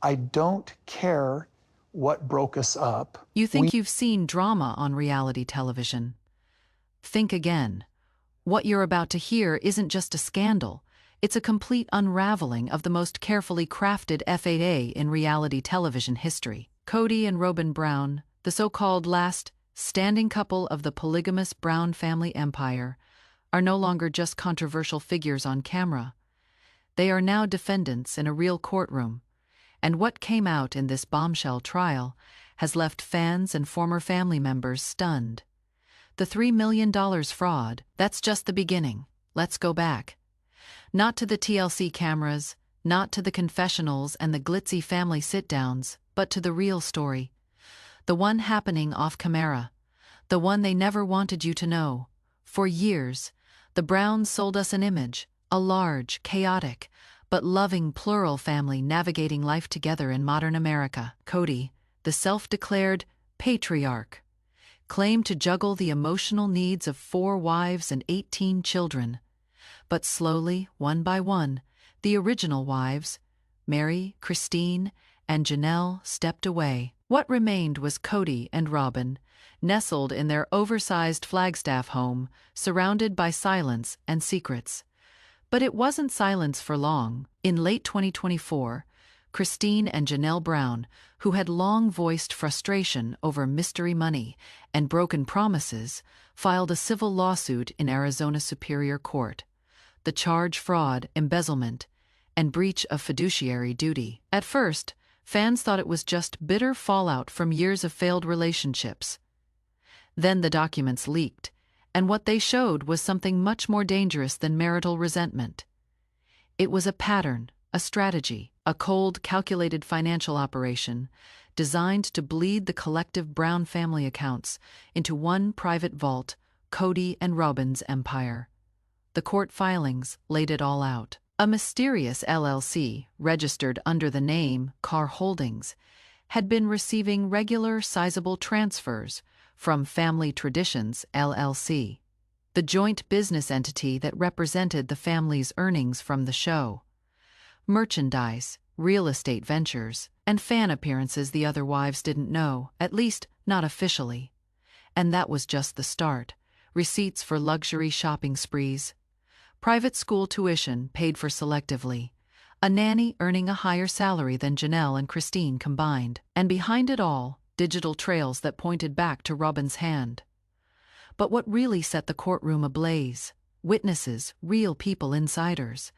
I don't care what broke us up. You think you've seen drama on reality television. Think again. What you're about to hear isn't just a scandal, it's a complete unraveling of the most carefully crafted FAA in reality television history. Kody and Robyn Brown, the so-called last standing couple of the polygamous Brown family empire, are no longer just controversial figures on camera. They are now defendants in a real courtroom. And what came out in this bombshell trial has left fans and former family members stunned. The $3 million fraud, that's just the beginning. Let's go back. Not to the TLC cameras, not to the confessionals and the glitzy family sit-downs, but to the real story. The one happening off camera. The one they never wanted you to know. For years, the Browns sold us an image, a large, chaotic, but loving plural family navigating life together in modern America. Kody, the self-declared patriarch, claimed to juggle the emotional needs of 4 wives and 18 children. But slowly, one by one, the original wives, Mary, Christine, and Janelle, stepped away. What remained was Kody and Robyn, nestled in their oversized Flagstaff home, surrounded by silence and secrets. But it wasn't silence for long. In late 2024, Christine and Janelle Brown, who had long voiced frustration over mystery money and broken promises, filed a civil lawsuit in Arizona Superior Court. The charge: fraud, embezzlement, and breach of fiduciary duty. At first, fans thought it was just bitter fallout from years of failed relationships. Then the documents leaked, and what they showed was something much more dangerous than marital resentment. It was a pattern, a strategy, a cold, calculated financial operation designed to bleed the collective Brown family accounts into one private vault, Kody and Robyn's empire. The court filings laid it all out. A mysterious LLC, registered under the name Carr Holdings, had been receiving regular, sizable transfers from Family Traditions LLC, the joint business entity that represented the family's earnings from the show. Merchandise, real estate ventures, and fan appearances the other wives didn't know, at least not officially. And that was just the start. Receipts for luxury shopping sprees, private school tuition paid for selectively, a nanny earning a higher salary than Janelle and Christine combined, and behind it all, digital trails that pointed back to Robyn's hand. But what really set the courtroom ablaze? Witnesses, real people, insiders.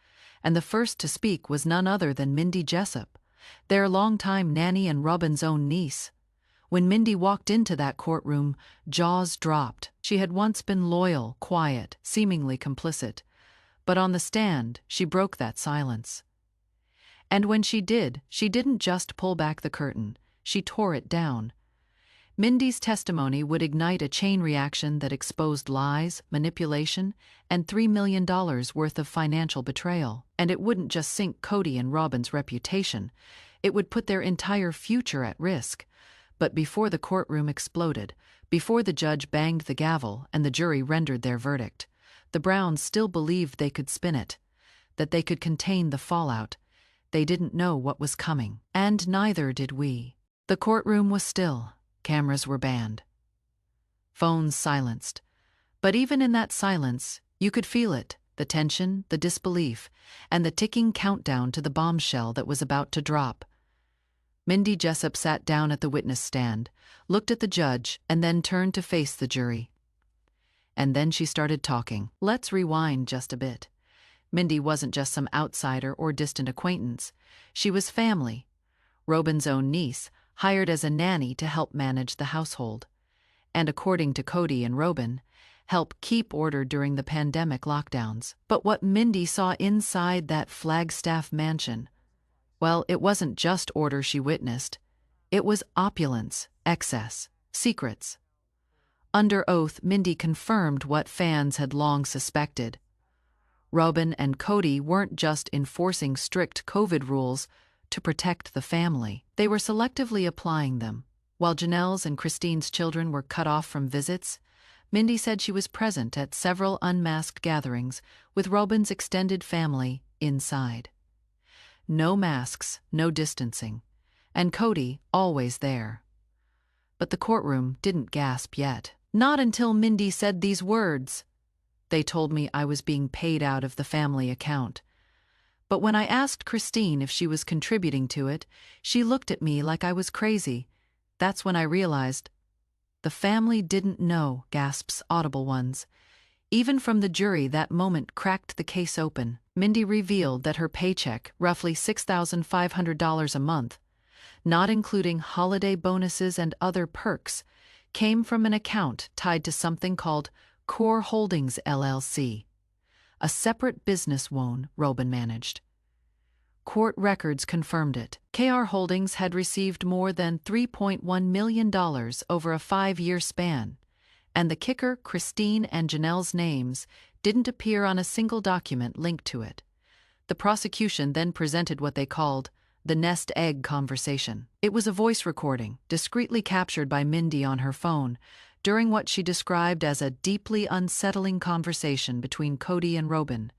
And the first to speak was none other than Mindy Jessup, their longtime nanny and Robyn's own niece. When Mindy walked into that courtroom, jaws dropped. She had once been loyal, quiet, seemingly complicit. But on the stand, she broke that silence. And when she did, she didn't just pull back the curtain, she tore it down. Mindy's testimony would ignite a chain reaction that exposed lies, manipulation, and $3 million worth of financial betrayal. And it wouldn't just sink Kody and Robyn's reputation, it would put their entire future at risk. But before the courtroom exploded, before the judge banged the gavel and the jury rendered their verdict, the Browns still believed they could spin it, that they could contain the fallout. They didn't know what was coming, and neither did we. The courtroom was still. Cameras were banned. Phones silenced. But even in that silence, you could feel it, the tension, the disbelief, and the ticking countdown to the bombshell that was about to drop. Mindy Jessup sat down at the witness stand, looked at the judge, and then turned to face the jury. And then she started talking. Let's rewind just a bit. Mindy wasn't just some outsider or distant acquaintance. She was family. Robyn's own niece, hired as a nanny to help manage the household. And according to Kody and Robyn, help keep order during the pandemic lockdowns. But what Mindy saw inside that Flagstaff mansion, well, it wasn't just order she witnessed. It was opulence, excess, secrets. Under oath, Mindy confirmed what fans had long suspected. Robyn and Kody weren't just enforcing strict COVID rules to protect the family. They were selectively applying them. While Janelle's and Christine's children were cut off from visits, Mindy said she was present at several unmasked gatherings with Robyn's extended family inside. No masks, no distancing, And Kody, always there. But the courtroom didn't gasp yet. Not until Mindy said these words. They told me I was being paid out of the family account. But when I asked Christine if she was contributing to it, she looked at me like I was crazy. That's when I realized. The family didn't know, gasps audible ones. Even from the jury that moment cracked the case open. Mindy revealed that her paycheck, roughly $6,500 a month, not including holiday bonuses and other perks, came from an account tied to something called Core Holdings LLC, a separate business Robyn managed. Court records confirmed it. KR Holdings had received more than $3.1 million over a 5-year span, and the kicker, Christine and Janelle's names, didn't appear on a single document linked to it. The prosecution then presented what they called the nest egg conversation. It was a voice recording, discreetly captured by Mindy on her phone, during what she described as a deeply unsettling conversation between Kody and Robyn.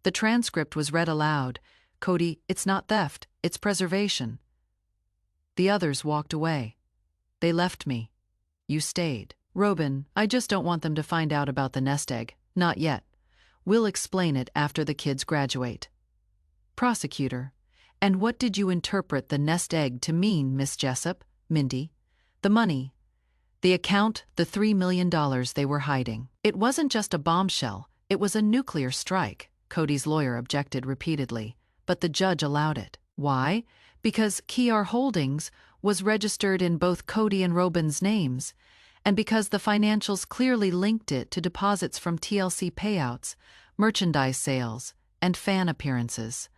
The transcript was read aloud. Kody, it's not theft, it's preservation. The others walked away. They left me. You stayed. Robyn, I just don't want them to find out about the nest egg. Not yet. We'll explain it after the kids graduate. Prosecutor, and what did you interpret the nest egg to mean, Miss Jessup? Mindy? The money. The account, the $3 million they were hiding. It wasn't just a bombshell, it was a nuclear strike, Kody's lawyer objected repeatedly, but the judge allowed it. Why? Because KR Holdings was registered in both Kody and Robyn's names, and because the financials clearly linked it to deposits from TLC payouts, merchandise sales, and fan appearances.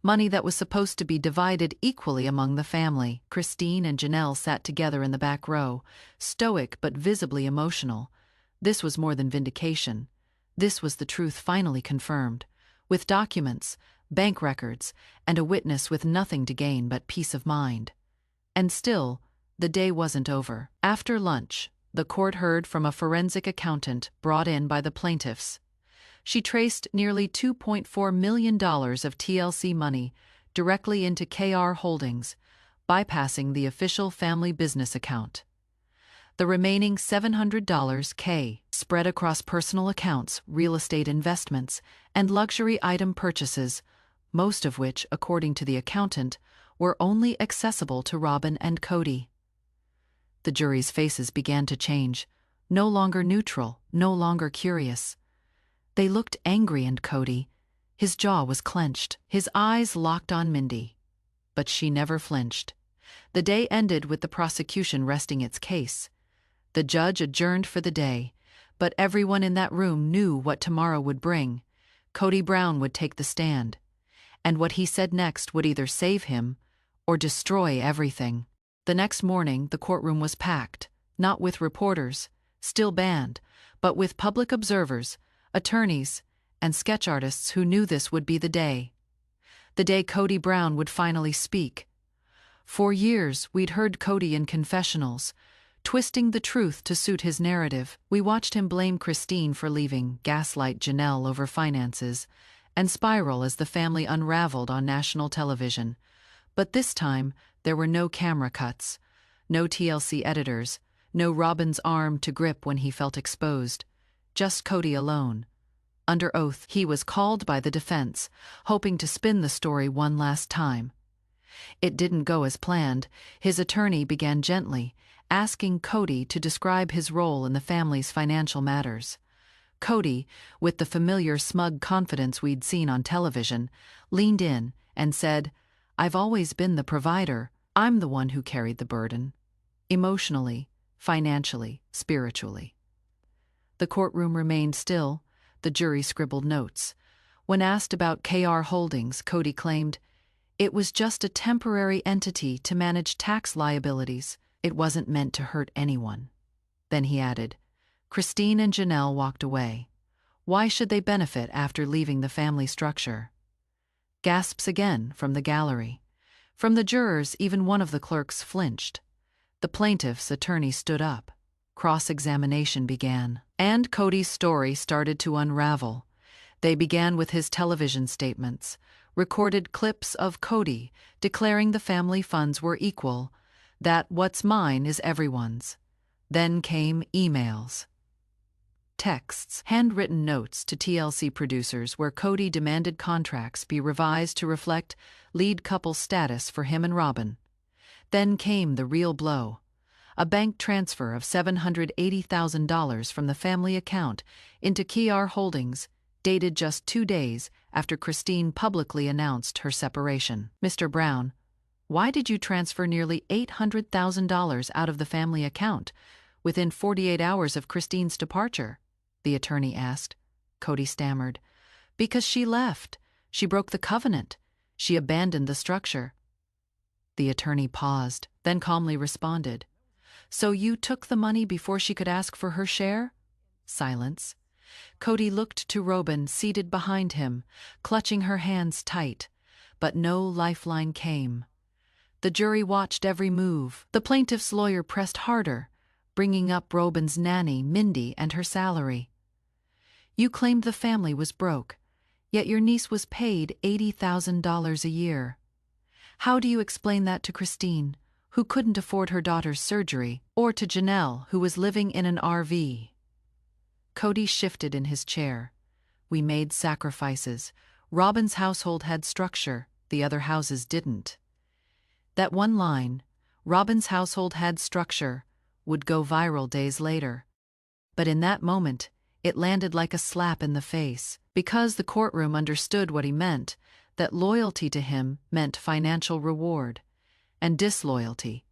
Money that was supposed to be divided equally among the family. Christine and Janelle sat together in the back row, stoic but visibly emotional. This was more than vindication. This was the truth finally confirmed, with documents, bank records, and a witness with nothing to gain but peace of mind. And still, the day wasn't over. After lunch, the court heard from a forensic accountant brought in by the plaintiffs. She traced nearly $2.4 million of TLC money directly into KR Holdings, bypassing the official family business account. The remaining $700K spread across personal accounts, real estate investments, and luxury item purchases, most of which, according to the accountant, were only accessible to Robyn and Kody. The jury's faces began to change, no longer neutral, no longer curious. They looked angry, and Kody, his jaw was clenched, his eyes locked on Mindy. But she never flinched. The day ended with the prosecution resting its case. The judge adjourned for the day, but everyone in that room knew what tomorrow would bring. Kody Brown would take the stand, and what he said next would either save him or destroy everything. The next morning, the courtroom was packed, not with reporters, still banned, but with public observers, attorneys, and sketch artists who knew this would be the day. The day Kody Brown would finally speak. For years, we'd heard Kody in confessionals, twisting the truth to suit his narrative. We watched him blame Christine for leaving, gaslight Janelle over finances, and spiral as the family unraveled on national television. But this time, there were no camera cuts, no TLC editors, no Robyn's arm to grip when he felt exposed. Just Kody alone. Under oath, he was called by the defense, hoping to spin the story one last time. It didn't go as planned. His attorney began gently, asking Kody to describe his role in the family's financial matters. Kody, with the familiar smug confidence we'd seen on television, leaned in and said, "I've always been the provider. I'm the one who carried the burden. Emotionally, financially, spiritually." The courtroom remained still. The jury scribbled notes. When asked about KR Holdings, Kody claimed, "It was just a temporary entity to manage tax liabilities. It wasn't meant to hurt anyone." Then he added, "Christine and Janelle walked away. Why should they benefit after leaving the family structure?" Gasps again from the gallery. From the jurors, even one of the clerks flinched. The plaintiff's attorney stood up. Cross-examination began, and Kody's story started to unravel. They began with his television statements, recorded clips of Kody declaring the family funds were equal, that what's mine is everyone's. Then came emails, texts, handwritten notes to TLC producers where Kody demanded contracts be revised to reflect lead couple status for him and Robyn. Then came the real blow. A bank transfer of $780,000 from the family account into Kody Holdings, dated just 2 days after Christine publicly announced her separation. Mr. Brown, why did you transfer nearly $800,000 out of the family account within 48 hours of Christine's departure? The attorney asked. Kody stammered. Because she left. She broke the covenant. She abandoned the structure. The attorney paused, then calmly responded. So you took the money before she could ask for her share? Silence. Kody looked to Robyn seated behind him, clutching her hands tight, but no lifeline came. The jury watched every move. The plaintiff's lawyer pressed harder, bringing up Robyn's nanny, Mindy, and her salary. You claimed the family was broke, yet your niece was paid $80,000 a year. How do you explain that to Christine, who couldn't afford her daughter's surgery, or to Janelle, who was living in an RV? Kody shifted in his chair. We made sacrifices. Robyn's household had structure, the other houses didn't. That one line, Robyn's household had structure, would go viral days later. But in that moment, it landed like a slap in the face, because the courtroom understood what he meant, that loyalty to him meant financial reward, and disloyalty,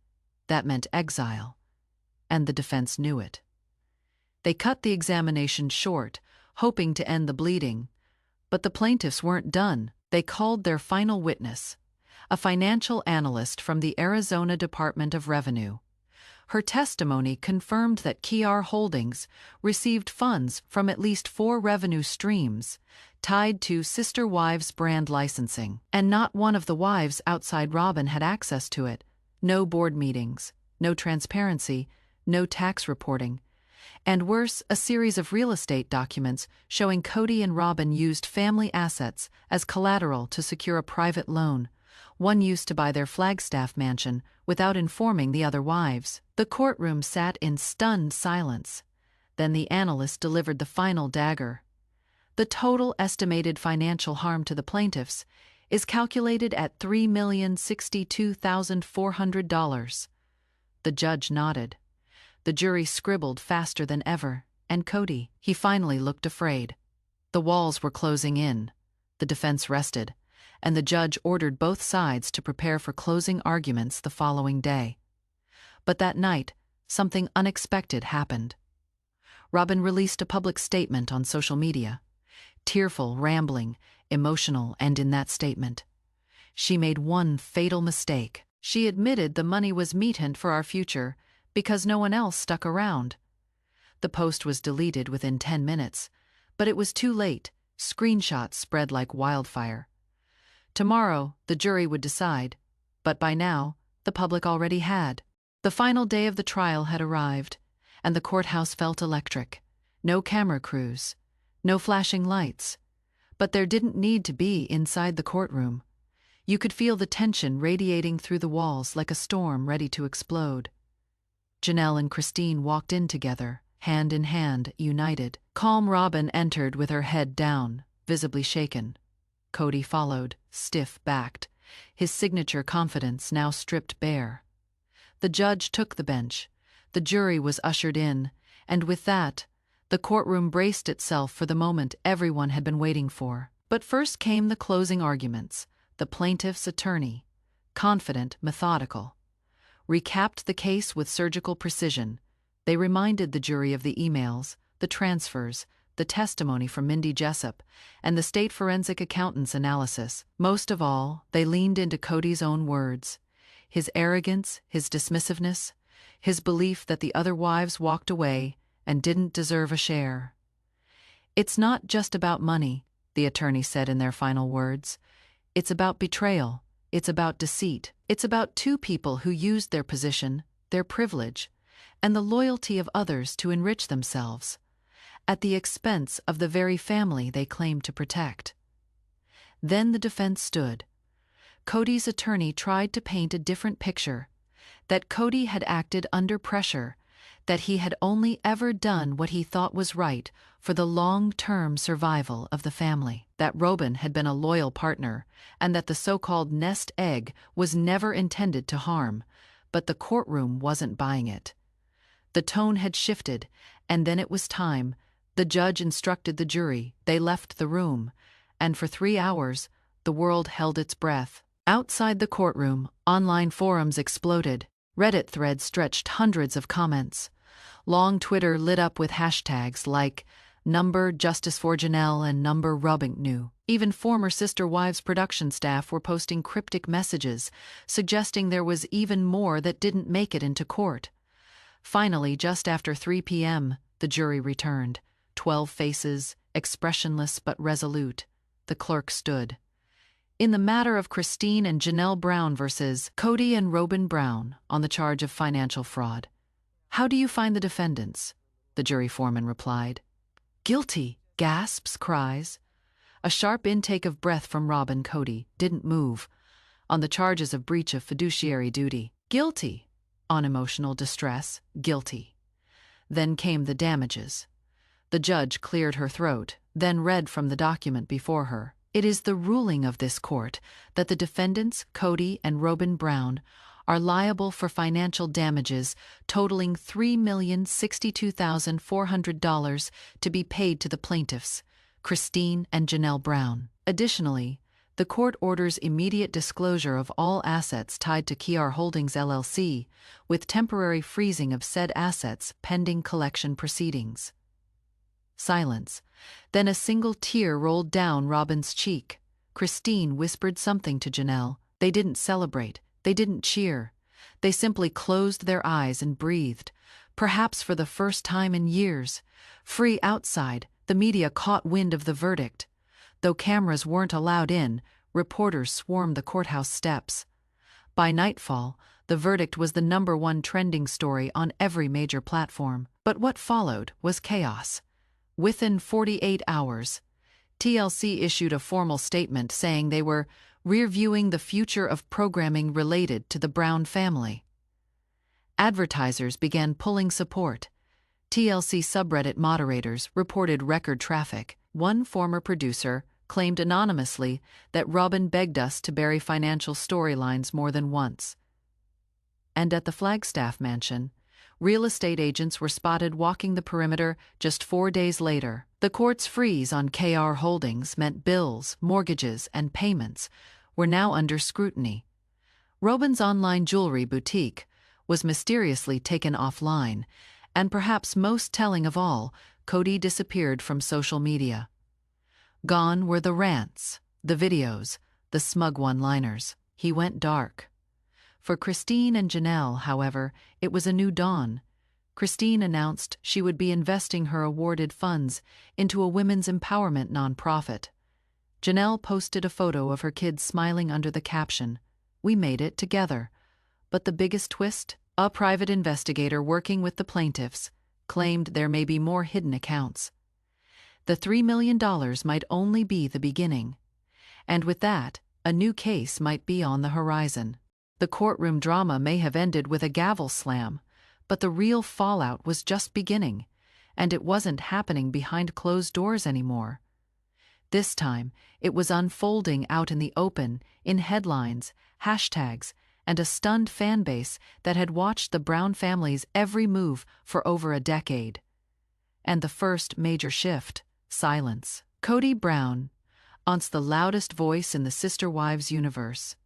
that meant exile. And the defense knew it. They cut the examination short, hoping to end the bleeding. But the plaintiffs weren't done. They called their final witness, a financial analyst from the Arizona Department of Revenue. Her testimony confirmed that Kody Holdings received funds from at least 4 revenue streams tied to Sister Wives brand licensing, and not one of the wives outside Robyn had access to it. No board meetings, no transparency, no tax reporting. And worse, a series of real estate documents showing Kody and Robyn used family assets as collateral to secure a private loan, one used to buy their Flagstaff mansion without informing the other wives. The courtroom sat in stunned silence. Then the analyst delivered the final dagger. The total estimated financial harm to the plaintiffs is calculated at $3,062,400. The judge nodded. The jury scribbled faster than ever, and Kody, he finally looked afraid. The walls were closing in. The defense rested, and the judge ordered both sides to prepare for closing arguments the following day. But that night, something unexpected happened. Robyn released a public statement on social media. Tearful, rambling, emotional, and in that statement, she made one fatal mistake. She admitted the money was meat for our future because no one else stuck around. The post was deleted within 10 minutes, but it was too late. Screenshots spread like wildfire. Tomorrow, the jury would decide, but by now, the public already had. The final day of the trial had arrived, and the courthouse felt electric. No camera crews, no flashing lights. But there didn't need to be inside the courtroom. You could feel the tension radiating through the walls like a storm ready to explode. Janelle and Christine walked in together, hand in hand, united. Calm Robyn entered with her head down, visibly shaken. Kody followed, stiff-backed, his signature confidence now stripped bare. The judge took the bench. The jury was ushered in, and with that, the courtroom braced itself for the moment everyone had been waiting for. But first came the closing arguments. The plaintiff's attorney, confident, methodical, recapped the case with surgical precision. They reminded the jury of the emails, the transfers, the testimony from Mindy Jessup, and the state forensic accountant's analysis. Most of all, they leaned into Kody's own words. His arrogance, his dismissiveness, his belief that the other wives walked away and didn't deserve a share. It's not just about money, the attorney said in their final words. It's about betrayal. It's about deceit. It's about 2 people who used their position, their privilege, and the loyalty of others to enrich themselves, at the expense of the very family they claimed to protect. Then the defense stood. Kody's attorney tried to paint a different picture, that Kody had acted under pressure, that he had only ever done what he thought was right for the long-term survival of the family, that Robyn had been a loyal partner, and that the so-called nest egg was never intended to harm, but the courtroom wasn't buying it. The tone had shifted, and then it was time. The judge instructed the jury, they left the room, and for 3 hours, the world held its breath. Outside the courtroom, online forums exploded. Reddit threads stretched hundreds of comments. Long Twitter lit up with hashtags like #Justice for Janelle and #Robyn. Even former Sister Wives production staff were posting cryptic messages, suggesting there was even more that didn't make it into court. Finally, just after 3 p.m., the jury returned. 12 faces, expressionless but resolute. The clerk stood. In the matter of Christine and Janelle Brown versus Kody and Robyn Brown on the charge of financial fraud. "How do you find the defendants?" the jury foreman replied. "Guilty," gasps, cries. A sharp intake of breath from Robyn. Kody didn't move. On the charges of breach of fiduciary duty. "Guilty." On emotional distress. "Guilty." Then came the damages. The judge cleared her throat, then read from the document before her. "It is the ruling of this court that the defendants, Kody and Robyn Brown, are liable for financial damages totaling $3,062,400 to be paid to the plaintiffs, Christine and Janelle Brown. Additionally, the court orders immediate disclosure of all assets tied to Kody Holdings LLC, with temporary freezing of said assets pending collection proceedings." Silence. Then a single tear rolled down Robyn's cheek. Christine whispered something to Janelle. They didn't celebrate. They didn't cheer. They simply closed their eyes and breathed, perhaps for the first time in years. Free outside, the media caught wind of the verdict. Though cameras weren't allowed in, reporters swarmed the courthouse steps. By nightfall, the verdict was the #1 trending story on every major platform. But what followed was chaos. Within 48 hours, TLC issued a formal statement saying they were reviewing the future of programming related to the Brown family. Advertisers began pulling support. TLC subreddit moderators reported record traffic. One former producer claimed anonymously that Robyn begged us to bury financial storylines more than once. And at the Flagstaff mansion, real estate agents were spotted walking the perimeter just 4 days later. The court's freeze on Kody Holdings meant bills, mortgages, and payments were now under scrutiny. Robyn's online jewelry boutique was mysteriously taken offline, and perhaps most telling of all, Kody disappeared from social media. Gone were the rants, the videos, the smug one-liners. He went dark. For Christine and Janelle, however, it was a new dawn. Christine announced she would be investing her awarded funds into a women's empowerment nonprofit. Janelle posted a photo of her kids smiling under the caption, "We made it together." But the biggest twist? A private investigator working with the plaintiffs claimed there may be more hidden accounts. The $3 million might only be the beginning. And with that, a new case might be on the horizon. The courtroom drama may have ended with a gavel slam, but the real fallout was just beginning, and it wasn't happening behind closed doors anymore. This time, it was unfolding out in the open, in headlines, hashtags, and a stunned fan base that had watched the Brown family's every move for over a decade. And the first major shift: silence. Kody Brown, once the loudest voice in the Sister Wives universe,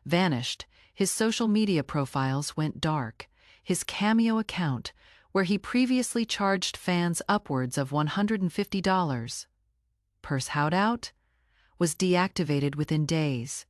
vanished. His social media profiles went dark. His Cameo account, where he previously charged fans upwards of $150 per shout-out, was deactivated within days.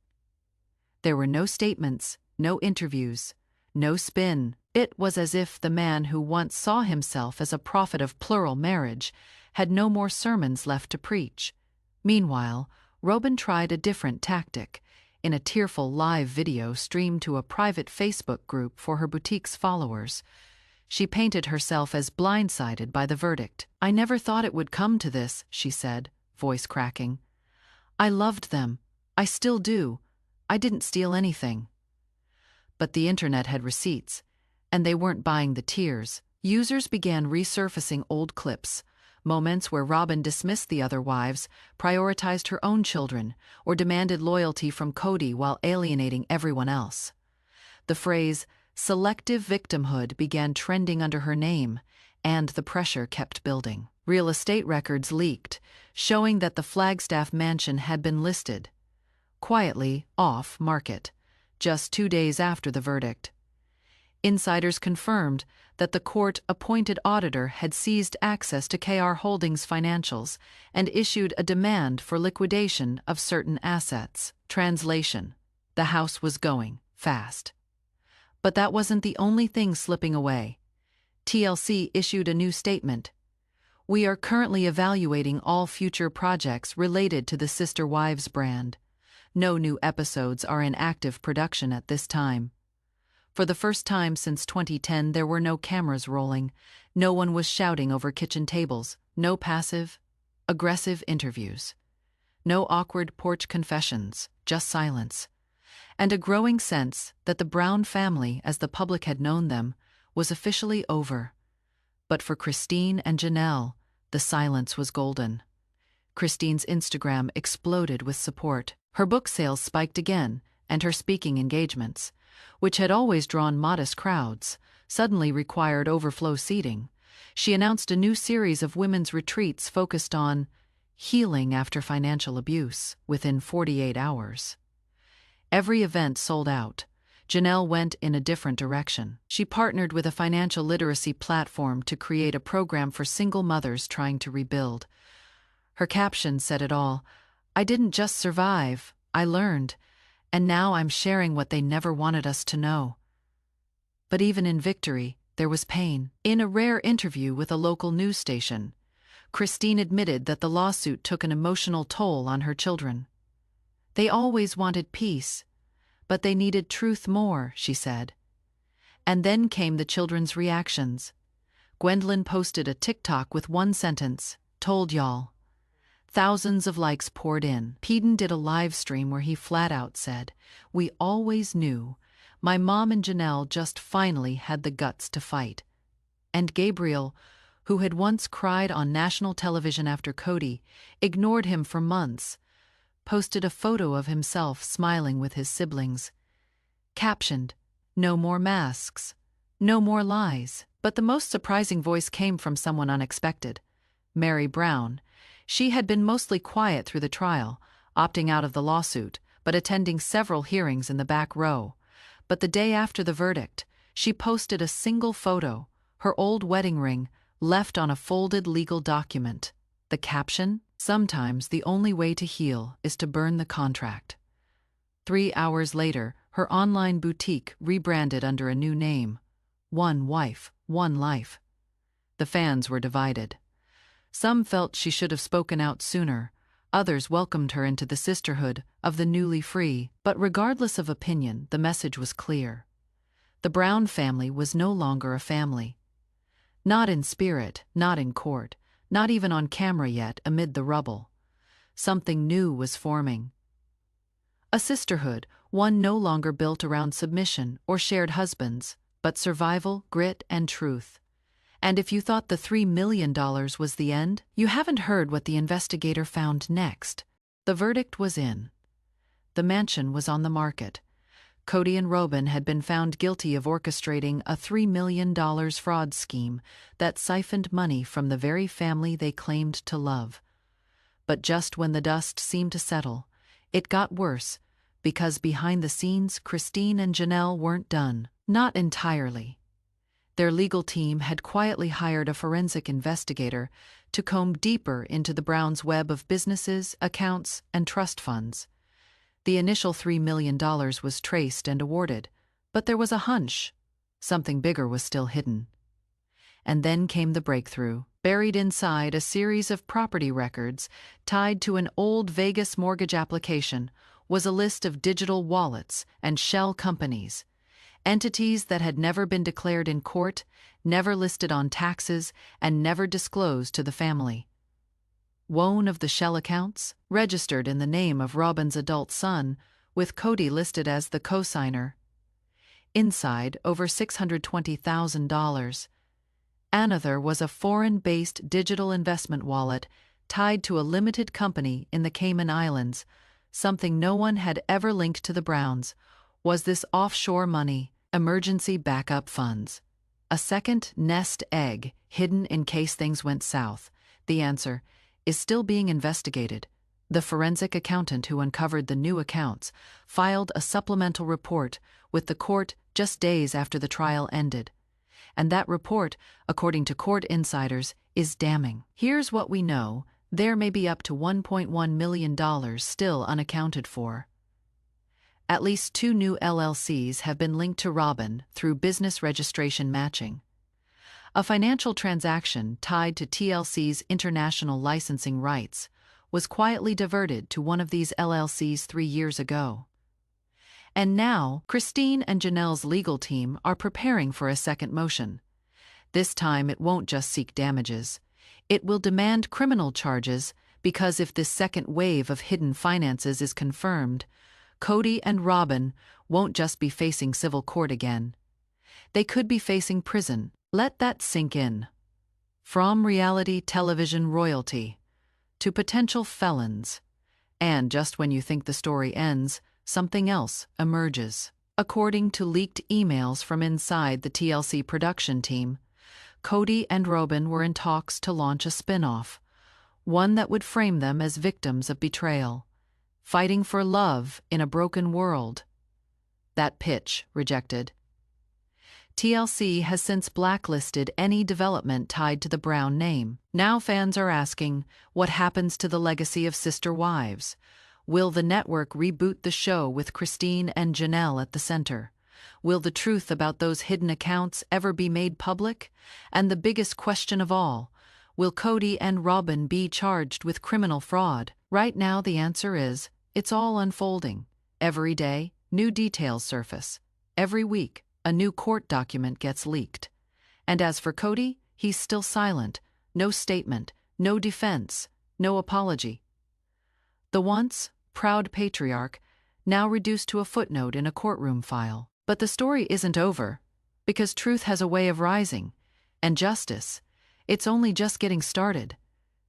There were no statements, no interviews, no spin. It was as if the man who once saw himself as a prophet of plural marriage had no more sermons left to preach. Meanwhile, Robyn tried a different tactic. In a tearful live video streamed to a private Facebook group for her boutique's followers, she painted herself as blindsided by the verdict. "I never thought it would come to this," she said, voice cracking. I loved them. I still do. I didn't steal anything. But the internet had receipts, and they weren't buying the tears. Users began resurfacing old clips, moments where Robyn dismissed the other wives, prioritized her own children, or demanded loyalty from Kody while alienating everyone else. The phrase, selective victimhood, began trending under her name, and the pressure kept building. Real estate records leaked, showing that the Flagstaff mansion had been listed, quietly off market, just 2 days after the verdict. Insiders confirmed that the court-appointed auditor had seized access to KR Holdings' financials and issued a demand for liquidation of certain assets. Translation: the house was going fast. But that wasn't the only thing slipping away. TLC issued a new statement. We are currently evaluating all future projects related to the Sister Wives brand. No new episodes are in active production at this time. For the first time since 2010, there were no cameras rolling. No one was shouting over kitchen tables. No passive-aggressive interviews. No awkward porch confessions, just silence. And a growing sense that the Brown family, as the public had known them, was officially over. But for Christine and Janelle, the silence was golden. Christine's Instagram exploded with support. Her book sales spiked again, and her speaking engagements, which had always drawn modest crowds, suddenly required overflow seating. She announced a new series of women's retreats focused on healing after financial abuse within 48 hours. Every event sold out. Janelle went in a different direction. She partnered with a financial literacy platform to create a program for single mothers trying to rebuild. Her caption said it all. I didn't just survive, I learned, and now I'm sharing what they never wanted us to know. But even in victory, there was pain. In a rare interview with a local news station, Christine admitted that the lawsuit took an emotional toll on her children. They always wanted peace, but they needed truth more, she said. And then came the children's reactions. Gwendolyn posted a TikTok with one sentence, told y'all. Thousands of likes poured in. Peden did a live stream where he flat out said, we always knew. My mom and Janelle just finally had the guts to fight. And Gabriel, who had once cried on national television after Kody ignored him for months, posted a photo of himself smiling with his siblings. Captioned, no more masks, no more lies. But the most surprising voice came from someone unexpected, Mary Brown. She had been mostly quiet through the trial, opting out of the lawsuit, but attending several hearings in the back row. But the day after the verdict, she posted a single photo, her old wedding ring, left on a folded legal document. The caption, sometimes the only way to heal is to burn the contract. 3 hours later, her online boutique rebranded under a new name, One Wife, One Life. The fans were divided. Some felt she should have spoken out sooner, others welcomed her into the sisterhood of the newly free. But regardless of opinion, the message was clear. The Brown family was no longer a family. Not in spirit, not in court, not even on camera yet amid the rubble. Something new was forming. A sisterhood, one no longer built around submission or shared husbands, but survival, grit, and truth. And if you thought the $3 million was the end, you haven't heard what the investigator found next. The verdict was in. The mansion was on the market. Kody and Robyn had been found guilty of orchestrating a $3 million fraud scheme that siphoned money from the very family they claimed to love. But just when the dust seemed to settle, it got worse, because behind the scenes, Christine and Janelle weren't done. Not entirely. Their legal team had quietly hired a forensic investigator to comb deeper into the Browns' web of businesses, accounts, and trust funds. The initial $3 million was traced and awarded, but there was a hunch. Something bigger was still hidden. And then came the breakthrough. Buried inside a series of property records tied to an old Vegas mortgage application was a list of digital wallets and shell companies. Entities that had never been declared in court, never listed on taxes, and never disclosed to the family. One of the shell accounts, registered in the name of Robyn's adult son, with Kody listed as the co-signer. Inside, over $620,000. Another was a foreign-based digital investment wallet tied to a limited company in the Cayman Islands, something no one had ever linked to the Browns. Was this offshore money, emergency backup funds? A second nest egg hidden in case things went south? The answer is still being investigated. The forensic accountant who uncovered the new accounts filed a supplemental report with the court just days after the trial ended. And that report, according to court insiders, is damning. Here's what we know: there may be up to $1.1 million still unaccounted for. At least 2 new LLCs have been linked to Robyn through business registration matching. A financial transaction tied to TLC's international licensing rights was quietly diverted to one of these LLCs 3 years ago. And now, Christine and Janelle's legal team are preparing for a second motion. This time it won't just seek damages. It will demand criminal charges, because if this second wave of hidden finances is confirmed, Kody and Robyn won't just be facing civil court again. They could be facing prison. Let that sink in. From reality television royalty to potential felons. And just when you think the story ends, something else emerges. According to leaked emails from inside the TLC production team, Kody and Robyn were in talks to launch a spin-off, one that would frame them as victims of betrayal, fighting for love in a broken world. That pitch rejected. TLC has since blacklisted any development tied to the Brown name. Now fans are asking, what happens to the legacy of Sister Wives? Will the network reboot the show with Christine and Janelle at the center? Will the truth about those hidden accounts ever be made public? And the biggest question of all, will Kody and Robyn be charged with criminal fraud? Right now the answer is, it's all unfolding. Every day, new details surface. Every week, a new court document gets leaked. And as for Kody, he's still silent. No statement, no defense, no apology. The once proud patriarch, now reduced to a footnote in a courtroom file. But the story isn't over, because truth has a way of rising, and justice, it's only just getting started.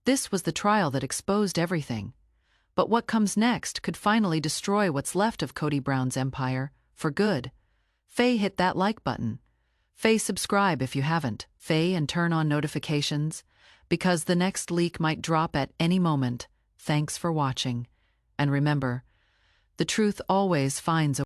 This was the trial that exposed everything. But what comes next could finally destroy what's left of Kody Brown's empire, for good. Hit that like button. Subscribe if you haven't. And turn on notifications, because the next leak might drop at any moment. Thanks for watching. And remember, the truth always finds a